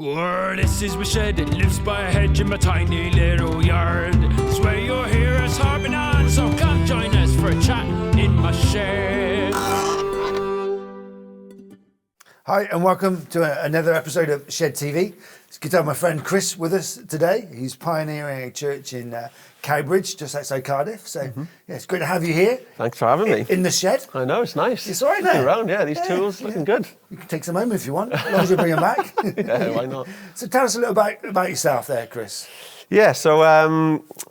This is my shed, it lives by a hedge in my tiny little yard. Swear you'll hear us harping on, so come join us for a chat in my shed. Hi and welcome to another episode of Shed TV. It's good to have my friend Chris with us today. He's pioneering a church in Cowbridge, just outside Cardiff. So yeah, it's great to have you here. Thanks for having me. In the shed. I know, it's nice. It's all right Looking there. around, yeah, these tools looking good. You can take some home if you want, as long as you bring them back. Yeah, why not? So tell us a little about yourself there, Chris. Yeah, so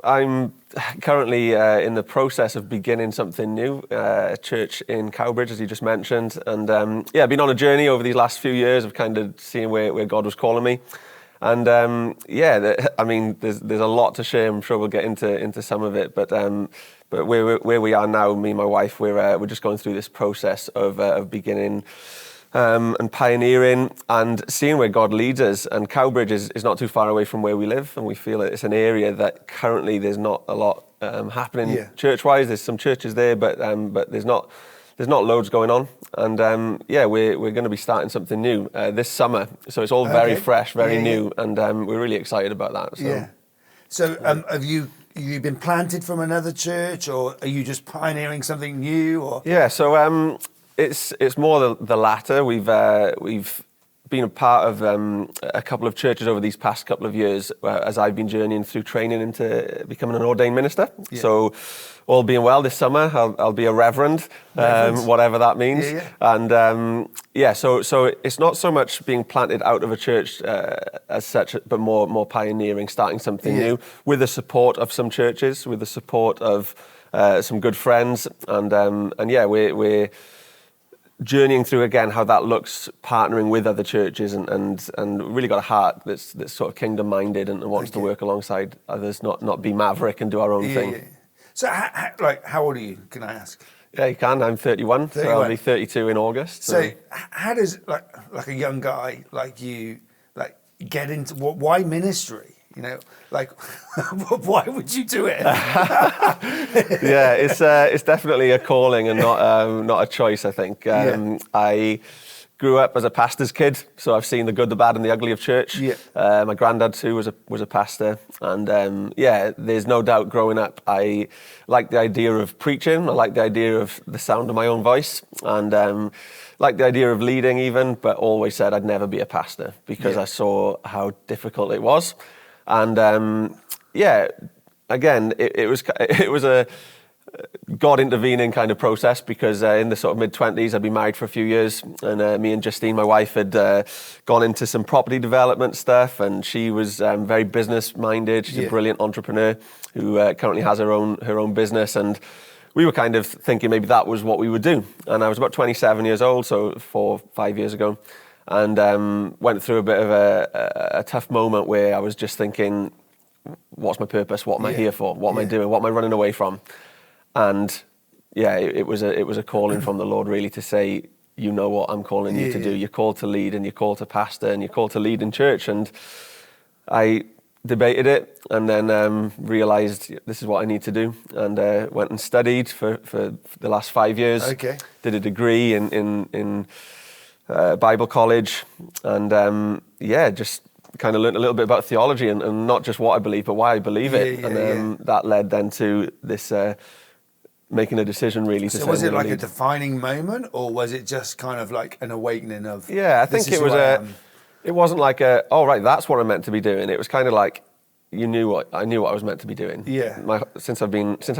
I'm currently in the process of beginning something new, a church in Cowbridge, as you just mentioned. And yeah, I've been on a journey over these last few years of kind of seeing where God was calling me. And yeah, I mean, there's a lot to share. I'm sure we'll get into some of it. But where we are now, me and my wife, we're just going through this process of beginning and pioneering and seeing where God leads us. And Cowbridge is not too far away from where we live, and we feel it's an area that currently there's not a lot happening church-wise. There's some churches there, but there's not loads going on. And yeah, we're going to be starting something new this summer. So it's all very fresh, very new, and we're really excited about that. So. Yeah. So have you been planted from another church, or are you just pioneering something new? Or Yeah. So it's more the latter. We've been a part of a couple of churches over these past couple of years as I've been journeying through training into becoming an ordained minister. Yeah. So all being well this summer, I'll be a reverend. Whatever that means. Yeah. And yeah, so it's not so much being planted out of a church as such, but more pioneering, starting something new with the support of some churches, with the support of some good friends. And yeah, we're journeying through again how that looks, partnering with other churches and really got a heart that's sort of kingdom minded and wants to work alongside others, not be maverick and do our own thing. Yeah. So how old are you, can I ask? Yeah, you can. I'm 31, so I'll be 32 in August. So how does like a young guy like you get into why ministry? You know, why would you do it? Yeah, it's definitely a calling and not a choice, I think. I grew up as a pastor's kid, so I've seen the good, the bad, and the ugly of church. Yeah. My granddad too was a pastor, and yeah, there's no doubt. Growing up, I liked the idea of preaching. I liked the idea of the sound of my own voice, and liked the idea of leading even. But always said I'd never be a pastor because I saw how difficult it was. And yeah, again, it was a God intervening kind of process because in the sort of mid-20s, I'd been married for a few years, and me and Justine, my wife, had gone into some property development stuff, and she was very business-minded. She's a brilliant entrepreneur who currently has her own business, and we were kind of thinking maybe that was what we would do. And I was about 27 years old, so 4-5 years ago. And went through a bit of a tough moment where I was just thinking, what's my purpose? What am I here for? What am I doing? What am I running away from? And yeah, it was a calling from the Lord really to say, you know what I'm calling you to do. You're called to lead, and you're called to pastor, and you're called to lead in church. And I debated it, and then realised this is what I need to do, and went and studied for the last 5 years. Okay. Did a degree in Bible college, and yeah, just kind of learned a little bit about theology and not just what I believe, but why I believe it. That led then to this making a decision really to say. So was it like a defining moment, or was it just kind of like an awakening of? Yeah, I think it was it wasn't like oh right, that's what I'm meant to be doing. It was kind of like I knew what I was meant to be doing. Yeah. Since I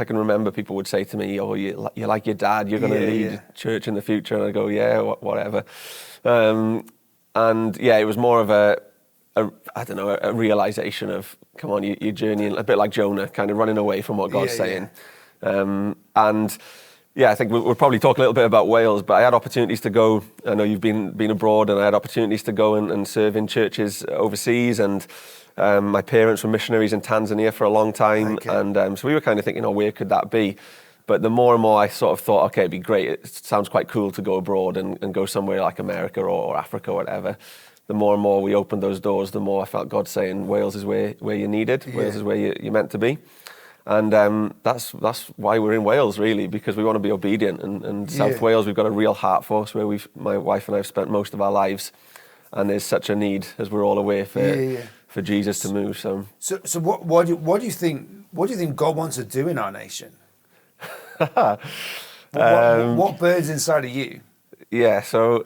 can remember, people would say to me, "Oh, you're like your dad. You're going to lead church in the future." And I go, "Yeah, whatever." And yeah, it was more of a realization of, come on, you're journeying a bit like Jonah, kind of running away from what God's saying. And yeah, I think we'll probably talk a little bit about Wales, but I had opportunities to go. I know you've been abroad, and I had opportunities to go and serve in churches overseas, and my parents were missionaries in Tanzania for a long time, and so we were kind of thinking, where could that be? But the more and more I sort of thought, okay, it'd be great. It sounds quite cool to go abroad and go somewhere like America or Africa or whatever. The more and more we opened those doors, the more I felt God saying, Wales is where you're needed. Yeah. Wales is where you're meant to be. And that's why we're in Wales, really, because we want to be obedient. And South Wales, we've got a real heart for. It's where my wife and I have spent most of our lives. and there's such a need, as we're all aware, for Jesus to move. So what do you think God wants to do in our nation? What burns inside of you? Yeah, so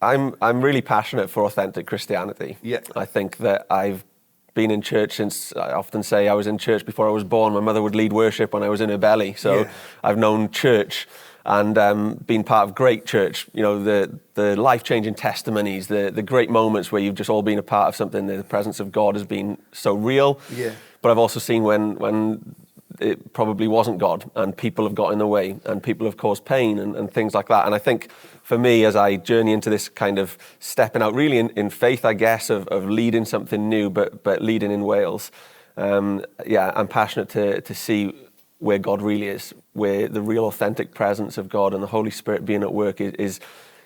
I'm really passionate for authentic Christianity. Yeah. I think that I've been in church since, I often say I was in church before I was born. My mother would lead worship when I was in her belly. So I've known church and been part of great church, you know, the life-changing testimonies, the great moments where you've just all been a part of something. The presence of God has been so real. Yeah. But I've also seen when it probably wasn't God, and people have got in the way, and people have caused pain and things like that. And I think for me, as I journey into this kind of stepping out really in faith, I guess, of leading something new, but leading in Wales, I'm passionate to see where God really is, where the real authentic presence of God and the Holy Spirit being at work is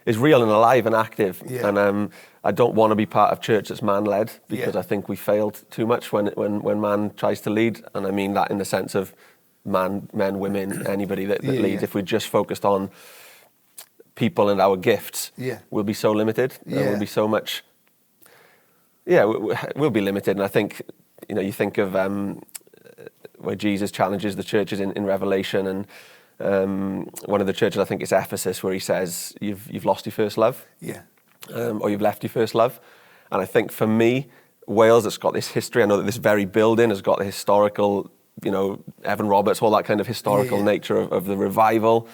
real and alive and active. Yeah. And I don't want to be part of church that's man-led, because I think we failed too much when man tries to lead. And I mean that in the sense of men, women, anybody that leads. If we're just focused on people and our gifts, we'll be so limited. We'll be so much... we'll be limited. And I think, you know, you think of where Jesus challenges the churches in Revelation, and one of the churches, I think it's Ephesus, where he says, you've lost your first love. Yeah. Or you've left your first love. And I think for me, Wales has got this history. I know that this very building has got the historical, you know, Evan Roberts, all that kind of historical nature of the revival.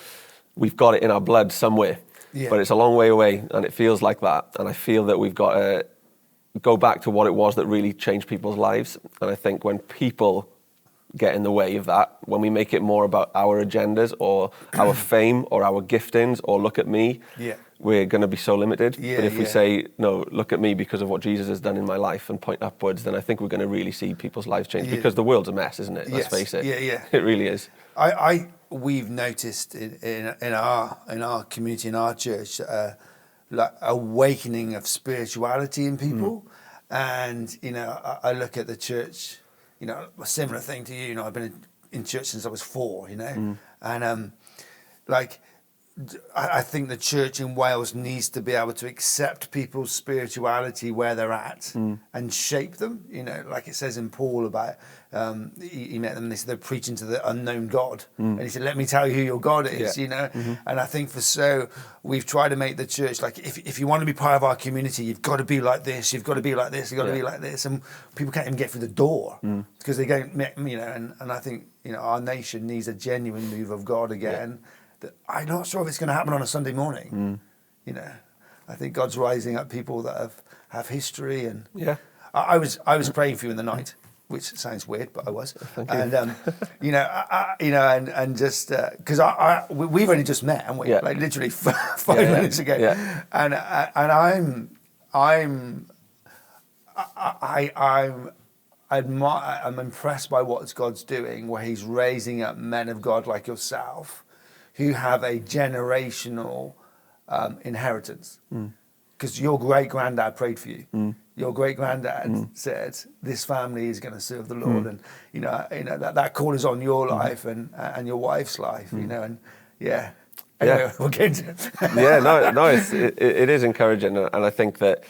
We've got it in our blood somewhere, but it's a long way away, and it feels like that. And I feel that we've got to go back to what it was that really changed people's lives. And I think when people get in the way of that, when we make it more about our agendas or our fame or our giftings or look at me, we're going to be so limited. But if we say, no, look at me because of what Jesus has done in my life, and point upwards, then I think we're going to really see people's lives change, because the world's a mess, isn't it? Let's face it. It really is. We've noticed in our community, in our church, like awakening of spirituality in people. And, you know, I look at the church, you know, a similar thing to you. You know, I've been in church since I was 4, you know, and I think the church in Wales needs to be able to accept people's spirituality where they're at and shape them. You know, like it says in Paul about he met them and they said they're preaching to the unknown God, and he said, "Let me tell you who your God is." You know, and I think we've tried to make the church like, if you want to be part of our community, you've got to be like this, you've got to be like this, you've got to be like this, and people can't even get through the door because they don't, you know. And I think, you know, our nation needs a genuine move of God again. That I'm not sure if it's going to happen on a Sunday morning. You know, I think God's rising up people that have history, and I was praying for you in the night, which sounds weird, but I was. Thank you. And you know, and just because we've only just met, haven't we? Like literally 5 minutes ago. And I'm impressed by what God's doing, where He's raising up men of God like yourself, who have a generational inheritance. Because your great-granddad prayed for you. Your great-granddad said, this family is going to serve the Lord. And, you know that call is on your life and your wife's life, you know, and Anyway, we'll get into it. It is encouraging. And I think that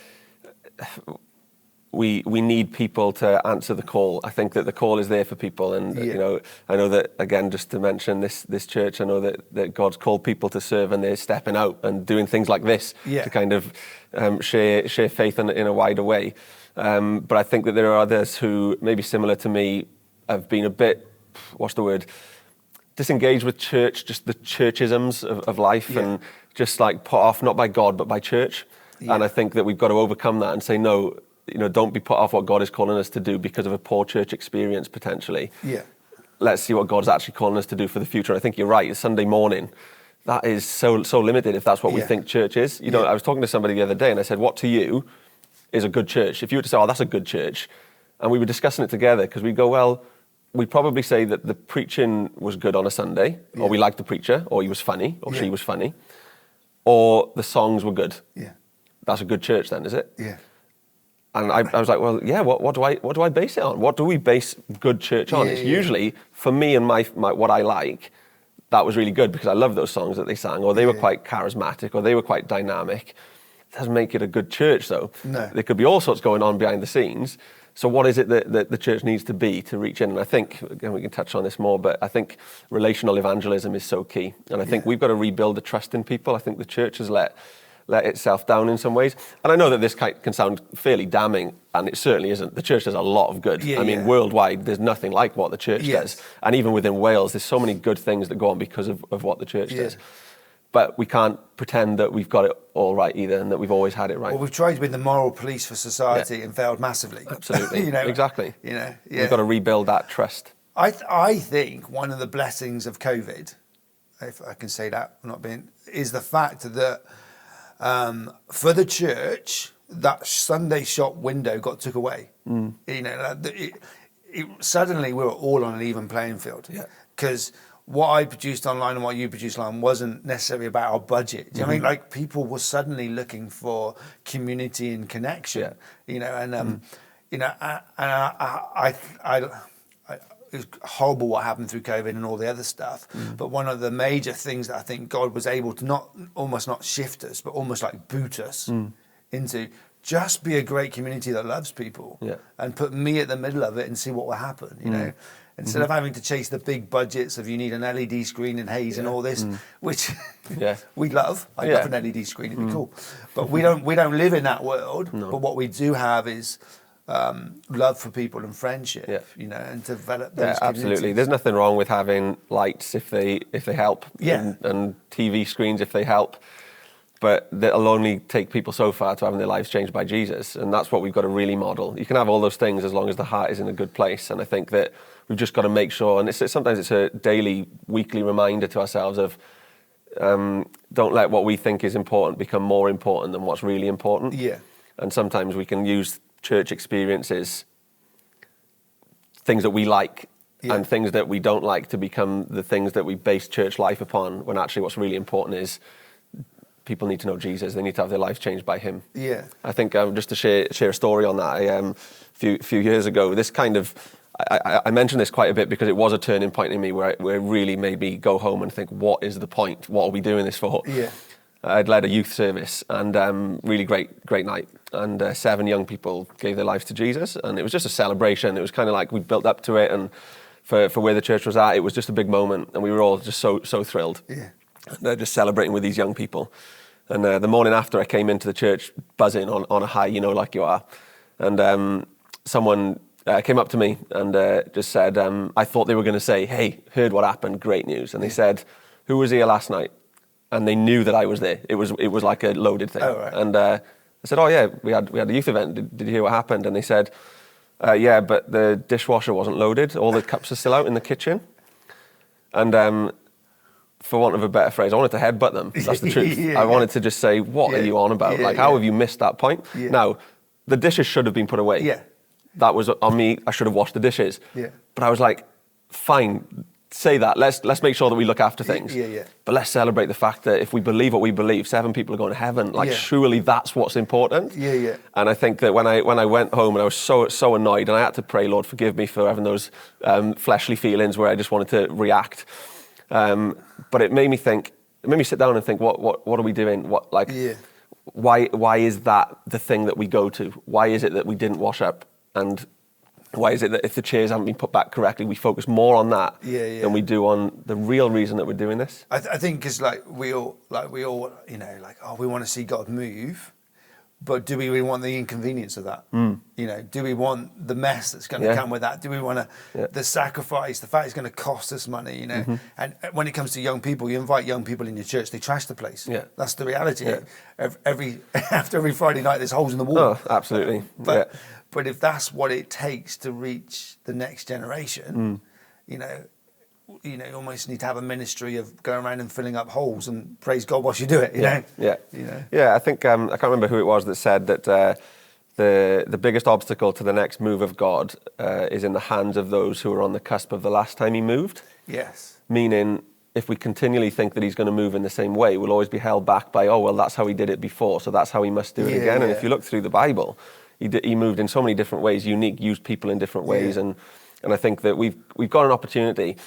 we need people to answer the call. I think that the call is there for people, and you know, I know that, again, just to mention this church, I know that God's called people to serve, and they're stepping out and doing things like this to kind of share faith in a wider way. But I think that there are others who, maybe similar to me, have been a bit, disengaged with church, just the churchisms of life, and just like put off not by God but by church. And I think that we've got to overcome that and say, no, you know, don't be put off what God is calling us to do because of a poor church experience potentially. Let's see what God's actually calling us to do for the future. And I think you're right. Sunday morning, that is so limited if that's what we think church is. You know, I was talking to somebody the other day and I said, what to you is a good church? If you were to say, oh, that's a good church, and we were discussing it together, because we go, well, we'd probably say that the preaching was good on a Sunday, or we liked the preacher, or he was funny, or she was funny, or the songs were good. That's a good church then, is it? And I was like, well, what do I base it on? What do we base good church on? It's usually, for me and my what I like, that was really good because I love those songs that they sang, or they were quite charismatic, or they were quite dynamic. doesn't make it a good church, though. No. There could be all sorts going on behind the scenes. So what is it that the church needs to be to reach in? And I think, again, we can touch on this more, but I think relational evangelism is so key. And I think we've got to rebuild the trust in people. I think the church has let itself down in some ways. And I know that this can sound fairly damning, and it certainly isn't. The church does a lot of good. I mean, worldwide, there's nothing like what the church does. And even within Wales, there's so many good things that go on because of what the church does. But we can't pretend that we've got it all right either, and that we've always had it right. Well, we've tried to be the moral police for society and failed massively. Absolutely. Exactly. We've got to rebuild that trust. I think one of the blessings of COVID, if I can say that, is the fact that for the church, that Sunday shop window got took away. Suddenly we were all on an even playing field. Because what I produced online and what you produced online wasn't necessarily about our budget. Do you know what I mean? Like, people were suddenly looking for community and connection. It was horrible what happened through COVID and all the other stuff. But one of the major things that I think God was able to not shift us, but almost like boot us into, just be a great community that loves people and put me at the middle of it and see what will happen, you know? Instead of having to chase the big budgets of you need an LED screen and haze and all this, which we love. I love an LED screen, it'd be cool. But we don't live in that world. But what we do have is love for people and friendship, you know, and develop those absolutely. There's nothing wrong with having lights if they help, and TV screens if they help. But they'll only take people so far to having their lives changed by Jesus, and that's what we've got to really model. You can have all those things as long as the heart is in a good place, and I think that we've just got to make sure, and sometimes it's a daily, weekly reminder to ourselves of don't let what we think is important become more important than what's really important. And sometimes we can use church experiences, things that we like and things that we don't like, to become the things that we base church life upon, when actually what's really important is people need to know Jesus. They need to have their lives changed by him. I think just to share a story on that, a few years ago, this kind of, I mentioned this quite a bit because it was a turning point in me where it really made me go home and think, what is the point? What are we doing this for? I'd led a youth service, and really great night. And 7 young people gave their lives to Jesus, and it was just a celebration. It was kind of like we built up to it, and for where the church was at, it was just a big moment, and we were all just so thrilled. And just celebrating with these young people. And the morning after, I came into the church buzzing on a high, you know, like you are. And someone came up to me and just said, I thought they were going to say, hey, heard what happened, great news. And they said, who was here last night? And they knew that I was there. It was like a loaded thing. And I said, oh yeah, we had a youth event. Did you hear what happened? And they said, yeah, but the dishwasher wasn't loaded. All the cups are still out in the kitchen. And for want of a better phrase, I wanted to headbutt them. That's the truth. I wanted to just say, what are you on about? How have you missed that point? Now, the dishes should have been put away. That was on me. I should have washed the dishes. But I was like, fine, say that. Let's make sure that we look after things. But let's celebrate the fact that if we believe what we believe, 7 people are going to heaven. Like, surely that's what's important. And I think that when I went home and I was so annoyed, and I had to pray, Lord, forgive me for having those fleshly feelings where I just wanted to react. But it made me sit down and think, what are we doing? Why is that the thing that we go to? Why is it that we didn't wash up? And why is it that if the chairs haven't been put back correctly, we focus more on that than we do on the real reason that we're doing this? I think because we all, you know, like, oh, we want to see God move. But do we really want the inconvenience of that? You know, do we want the mess that's going to come with that? Do we want the sacrifice, the fact it's going to cost us money, you know? And when it comes to young people, you invite young people in your church, they trash the place. That's the reality. After every Friday night, there's holes in the wall. Oh, absolutely. But if that's what it takes to reach the next generation, you almost need to have a ministry of going around and filling up holes and praise God whilst you do it. You know? I think I can't remember who it was that said that the biggest obstacle to the next move of God is in the hands of those who are on the cusp of the last time he moved. Meaning, if we continually think that he's going to move in the same way, we'll always be held back by, oh well, that's how he did it before, so that's how he must do it again. And if you look through the Bible, he moved in so many different ways, used people in different ways, and I think that we've got an opportunity.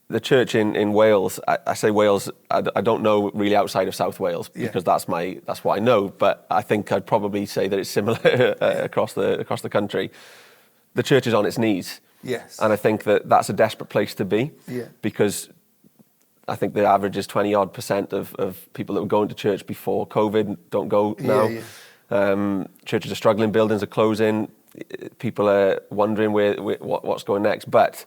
the church in Wales, I say Wales, I don't know really outside of South Wales because that's what I know, but I think I'd probably say that it's similar across the country. The church is on its knees. Yes. And I think that that's a desperate place to be because I think the average is 20-odd% of people that were going to church before COVID don't go now. Churches are struggling, buildings are closing, people are wondering what's going next, but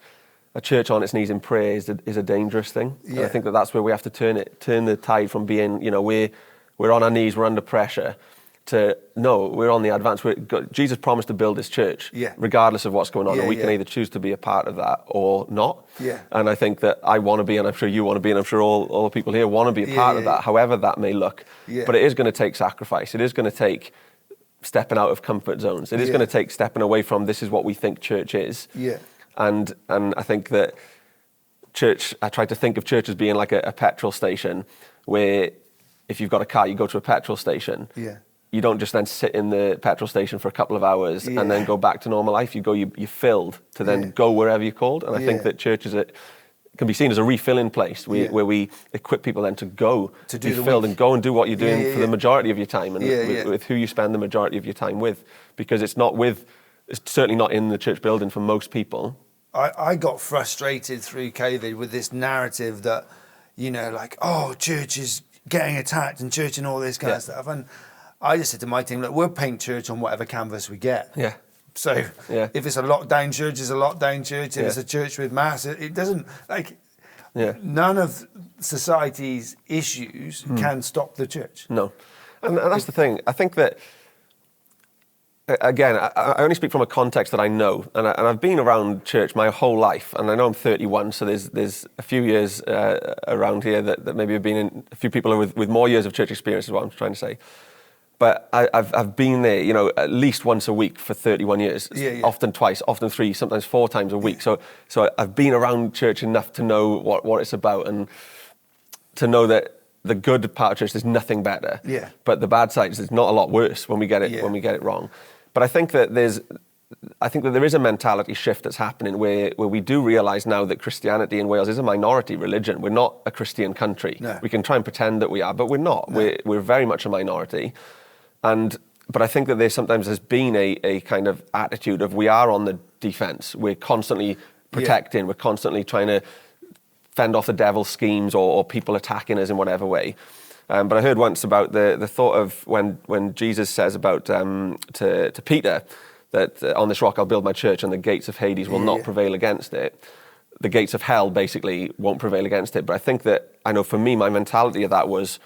a church on its knees in prayer is a dangerous thing. And I think that's where we have to turn the tide from being, we're on our knees, we're under pressure, to no, we're on the advance. Jesus promised to build his church, regardless of what's going on, and we can either choose to be a part of that or not. And I think that I want to be, and I'm sure you want to be, and I'm sure all the people here want to be a part of that, however that may look. But it is going to take sacrifice. It is going to take stepping out of comfort zones. It is going to take stepping away from this is what we think church is. And I think that church, I try to think of church as being like a petrol station where if you've got a car, you go to a petrol station. You don't just then sit in the petrol station for a couple of hours and then go back to normal life. You're filled to then go wherever you're called. And I think that church can be seen as a refilling place where we equip people then to go to be filled and go and do what you're doing for the majority of your time and with who you spend the majority of your time with. Because it's certainly not in the church building for most people. I got frustrated through COVID with this narrative that, church is getting attacked and church and all this kind of stuff. And I just said to my team, look, we'll paint church on whatever canvas we get. So if it's a lockdown church, it's a lockdown church. If it's a church with mass, it doesn't, none of society's issues can stop the church. No. And that's the thing. I think that, again, I only speak from a context that I know, and I've been around church my whole life, and I know I'm 31, so there's a few years around here that maybe have been in, a few people with more years of church experience is what I'm trying to say. But I've been there, at least once a week for 31 years, often twice, often 3, sometimes 4 times a week. So I've been around church enough to know what it's about and to know that the good part of church, there's nothing better. But the bad side is there's not a lot worse when we get it wrong. But I think that there is a mentality shift that's happening where we do realise now that Christianity in Wales is a minority religion. We're not a Christian country. No. We can try and pretend that we are, but we're not. No. We're very much a minority. But I think that there sometimes has been a kind of attitude of we are on the defence. We're constantly protecting. We're constantly trying to fend off the devil's schemes or people attacking us in whatever way. But I heard once about the thought of when Jesus says about to Peter that on this rock I'll build my church and the gates of Hades will not prevail against it. The gates of hell basically won't prevail against it. But I think that, I know for me, my mentality of that was,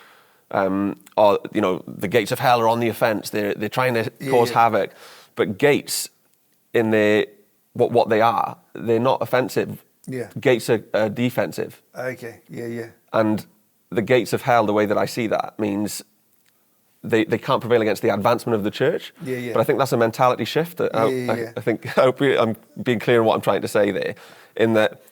the gates of hell are on the offence. They're trying to cause havoc. But gates, in what they are, they're not offensive. Gates are defensive. Okay, And the gates of hell, the way that I see that, means they can't prevail against the advancement of the church. But I think that's a mentality shift. I hope I'm being clear on what I'm trying to say there, in that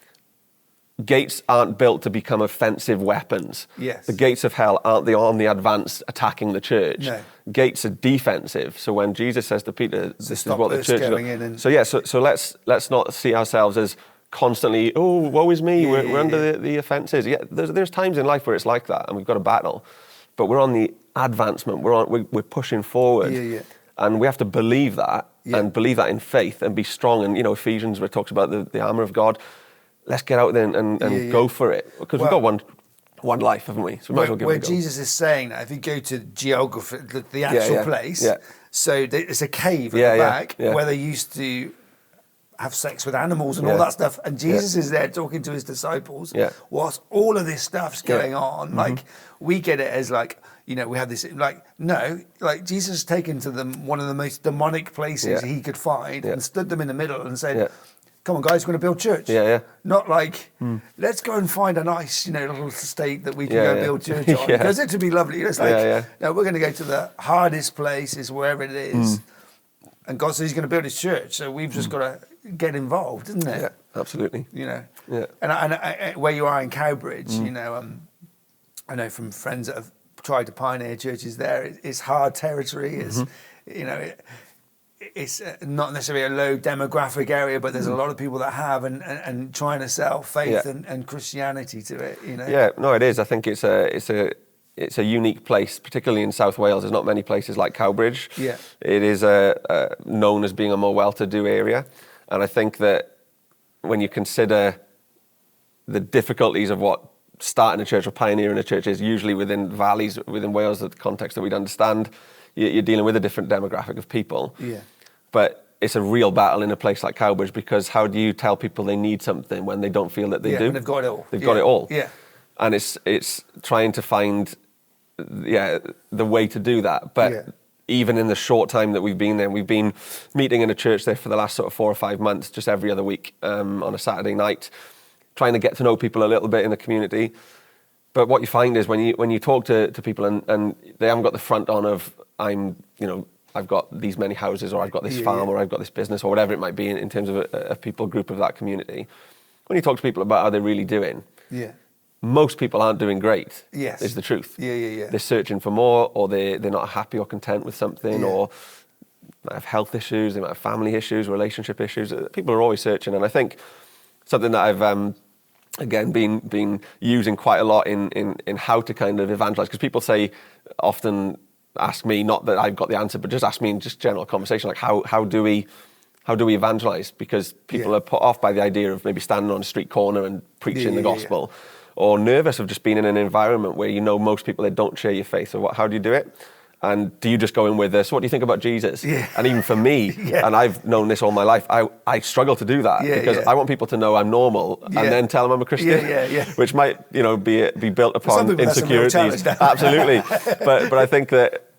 gates aren't built to become offensive weapons. Yes. The gates of hell aren't on the advance attacking the church. No. Gates are defensive. So when Jesus says to Peter, this is what the church is. So let's not see ourselves as constantly, woe is me, we're under the offences. There's times in life where it's like that and we've got to battle. But we're on the advancement, we're pushing forward. And we have to believe that and believe that in faith and be strong. And, Ephesians, where it talks about the armour of God, let's get out there and go for it. Because we've got one life, haven't we? So we might as well give it a go. Jesus is saying that, if you go to geography, the actual place, so it's a cave at the back where they used to have sex with animals and all that stuff. And Jesus is there talking to his disciples whilst all of this stuff's going on. Like, we get it as we have this, Jesus has taken to them one of the most demonic places he could find and stood them in the middle and said, come on, guys, we're going to build church. Not let's go and find a nice, little estate that we can go build church on. Because it would be lovely. It's no, we're going to go to the hardest places, wherever it is. And God says he's going to build his church. So we've just got to get involved, isn't it? Yeah, absolutely. And where you are in Cowbridge, I know from friends that have tried to pioneer churches there, it's hard territory. It's, it's not necessarily a low demographic area, but there's a lot of people that have and trying to sell faith and Christianity to it, you know. Yeah, no, it is. I think it's a unique place, particularly in South Wales. There's not many places like Cowbridge. Yeah. It is known as being a more well-to-do area, and I think that when you consider the difficulties of what starting a church or pioneering a church is, usually within valleys, within Wales, the context that we'd understand, you're dealing with a different demographic of people. Yeah. But it's a real battle in a place like Cowbridge, because how do you tell people they need something when they don't feel that they do? And they've got it all. They've got it all. Yeah. And it's trying to find the way to do that. But even in the short time that we've been there, we've been meeting in a church there for the last sort of 4 or 5 months, just every other week on a Saturday night, trying to get to know people a little bit in the community. But what you find is when you talk to people and they haven't got the front on of I've got these many houses, or I've got this farm, or I've got this business, or whatever it might be in terms of a people group of that community. When you talk to people about how they're really doing, most people aren't doing great. Yes, is the truth. Yeah. They're searching for more, or they're not happy or content with something, or they might have health issues, they might have family issues, relationship issues. People are always searching, and I think something that I've again been using quite a lot in how to kind of evangelize, because people often ask me, not that I've got the answer, but just ask me in just general conversation, like how do we evangelize? Because people are put off by the idea of maybe standing on a street corner and preaching the gospel, or nervous of just being in an environment where most people, they don't share your faith. So how do you do it? And do you just go in with this, what do you think about Jesus? Yeah. And even for me, and I've known this all my life, I struggle to do that, because I want people to know I'm normal and then tell them I'm a Christian, which might be built upon insecurities. Absolutely. but I think that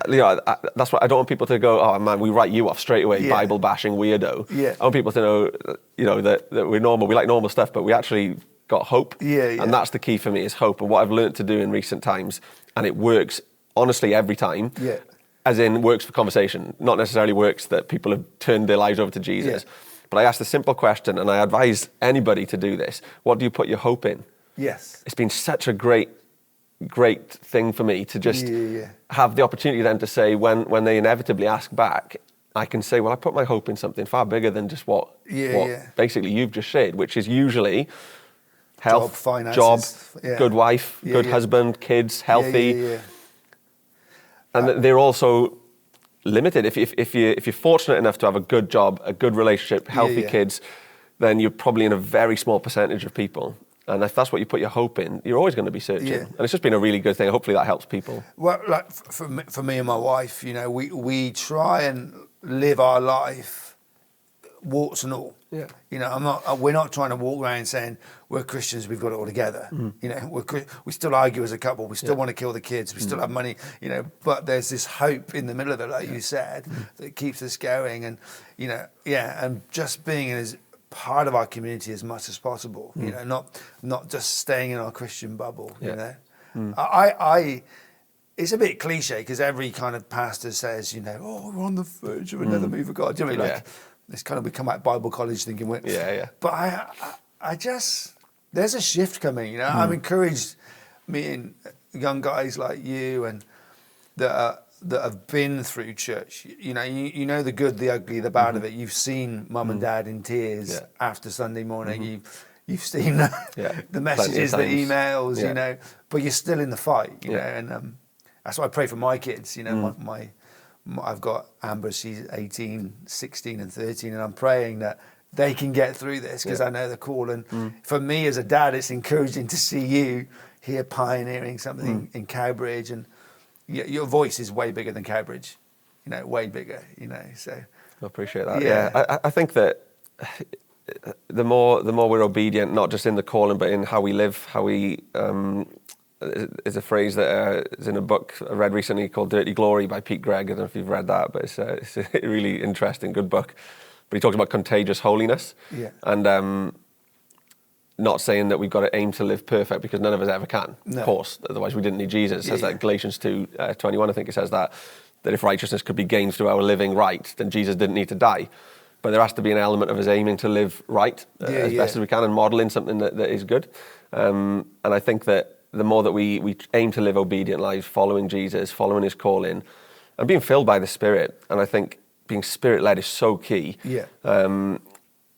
that's what I don't want people to go, oh man, we write you off straight away, Bible bashing weirdo. I want people to know that we're normal, we like normal stuff, but we actually got hope. And that's the key for me, is hope. And what I've learned to do in recent times, and it works honestly every time, as in works for conversation, not necessarily works that people have turned their lives over to Jesus. But I ask the simple question, and I advise anybody to do this: what do you put your hope in? Yes. It's been such a great thing for me to just have the opportunity then to say, when they inevitably ask back, I can say, well, I put my hope in something far bigger than just what basically you've just shared, which is usually health, job, good wife, good husband, kids, healthy. And they're also limited. If you're fortunate enough to have a good job, a good relationship, healthy kids, then you're probably in a very small percentage of people. And if that's what you put your hope in, you're always going to be searching. And it's just been a really good thing. Hopefully that helps people. Well, like for me and my wife, we try and live our life, warts and all. We're not trying to walk around saying we're Christians, we've got it all together. We still argue as a couple, we still want to kill the kids, we still have money, but there's this hope in the middle of it, like you said, that keeps us going, and and just being as part of our community as much as possible, not just staying in our Christian bubble. I it's a bit cliche, because every kind of pastor says, oh, we're on the verge of another move of God. Do you know what I mean? It's kind of, we come out of Bible college thinking, but I just, there's a shift coming, I'm encouraged, meeting young guys like you and that have been through church. You know the good, the ugly, the bad of it. You've seen mum and dad in tears after Sunday morning. You've seen the messages, the emails, but you're still in the fight, and that's why I pray for my kids. I've got Amber, she's 18, 16 and 13, and I'm praying that they can get through this, because I know the call. And for me as a dad, it's encouraging to see you here pioneering something in Cowbridge, and your voice is way bigger than Cowbridge, way bigger, so. I appreciate that. I think that the more we're obedient, not just in the calling, but in how we live, how we... is a phrase that is in a book I read recently called Dirty Glory by Pete Greig. I don't know if you've read that, but it's a really interesting, good book. But he talks about contagious holiness. And not saying that we've got to aim to live perfect, because none of us ever can, of course. Otherwise we didn't need Jesus. It says that Galatians 2:21, I think it says that if righteousness could be gained through our living right, then Jesus didn't need to die. But there has to be an element of us aiming to live right as best as we can, and modelling something that is good. And I think that the more that we aim to live obedient lives, following Jesus, following his calling, and being filled by the Spirit. And I think being Spirit-led is so key. Yeah.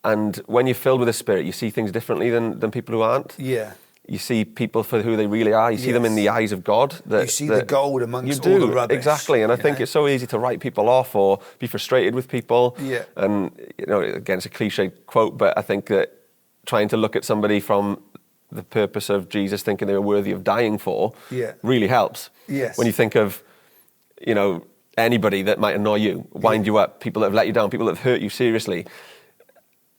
And when you're filled with the Spirit, you see things differently than people who aren't. Yeah. You see people for who they really are. You see them in the eyes of God. You see the gold amongst all the rubbish. Exactly. And I think it's so easy to write people off or be frustrated with people. Yeah. And, again, it's a cliche quote, but I think that trying to look at somebody from the purpose of Jesus thinking they were worthy of dying for really helps. Yes. When you think of, anybody that might annoy you, wind you up, people that have let you down, people that have hurt you seriously,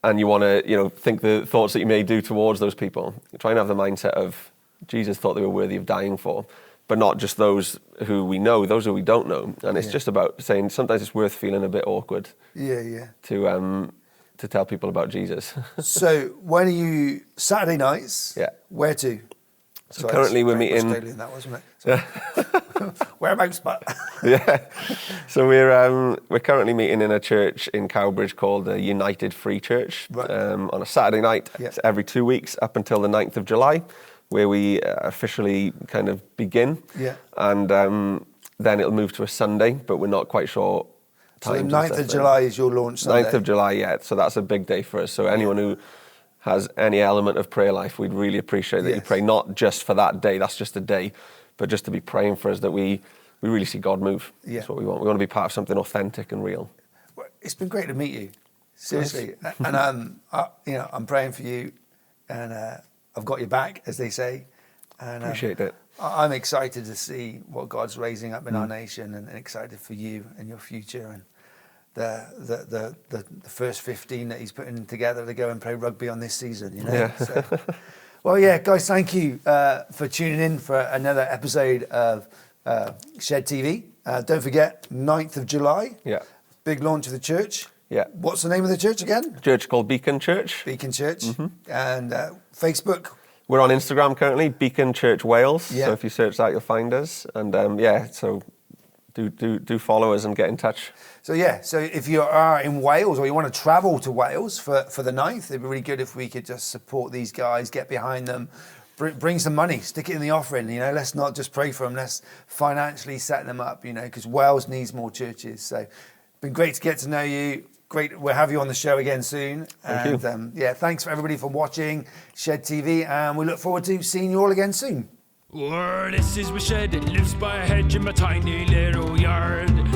and you want to, think the thoughts that you may do towards those people. Try and have the mindset of Jesus thought they were worthy of dying for, but not just those who we know, those who we don't know. And it's just about saying sometimes it's worth feeling a bit awkward. To tell people about Jesus. So when are you Saturday nights? Yeah. Where to? So currently we're meeting. Australian, that wasn't it? Whereabouts, but yeah. So we're currently meeting in a church in Cowbridge called the United Free Church on a Saturday night. Yeah. It's every 2 weeks up until the 9th of July, where we officially kind of begin. Yeah. And then it'll move to a Sunday, but we're not quite sure. So the 9th of July is your launch Sunday? 9th of July, yeah. So that's a big day for us. So anyone who has any element of prayer life, we'd really appreciate that you pray, not just for that day, that's just a day, but just to be praying for us that we really see God move. Yeah. That's what we want. We want to be part of something authentic and real. Well, it's been great to meet you, seriously. And I'm praying for you, and I've got your back, as they say. And Appreciate it. I'm excited to see what God's raising up in our nation, and excited for you and your future, and the first 15 that he's putting together to go and play rugby on this season. Yeah. So, well, yeah, guys, thank you for tuning in for another episode of Shed TV. Don't forget, 9th of July. Yeah. Big launch of the church. Yeah. What's the name of the church again? Church called Beacon Church. Beacon Church. And Facebook. We're on Instagram currently, Beacon Church Wales. Yeah. So if you search that, you'll find us. And so do follow us and get in touch. So if you are in Wales or you want to travel to Wales for the 9th, it'd be really good if we could just support these guys, get behind them, bring some money, stick it in the offering. Let's not just pray for them, let's financially set them up. Because Wales needs more churches. So it's been great to get to know you. Great, we'll have you on the show again soon. Thank you. Thanks for everybody for watching Shed TV, and we look forward to seeing you all again soon. This is my shed, it lives by a hedge in my tiny little yard.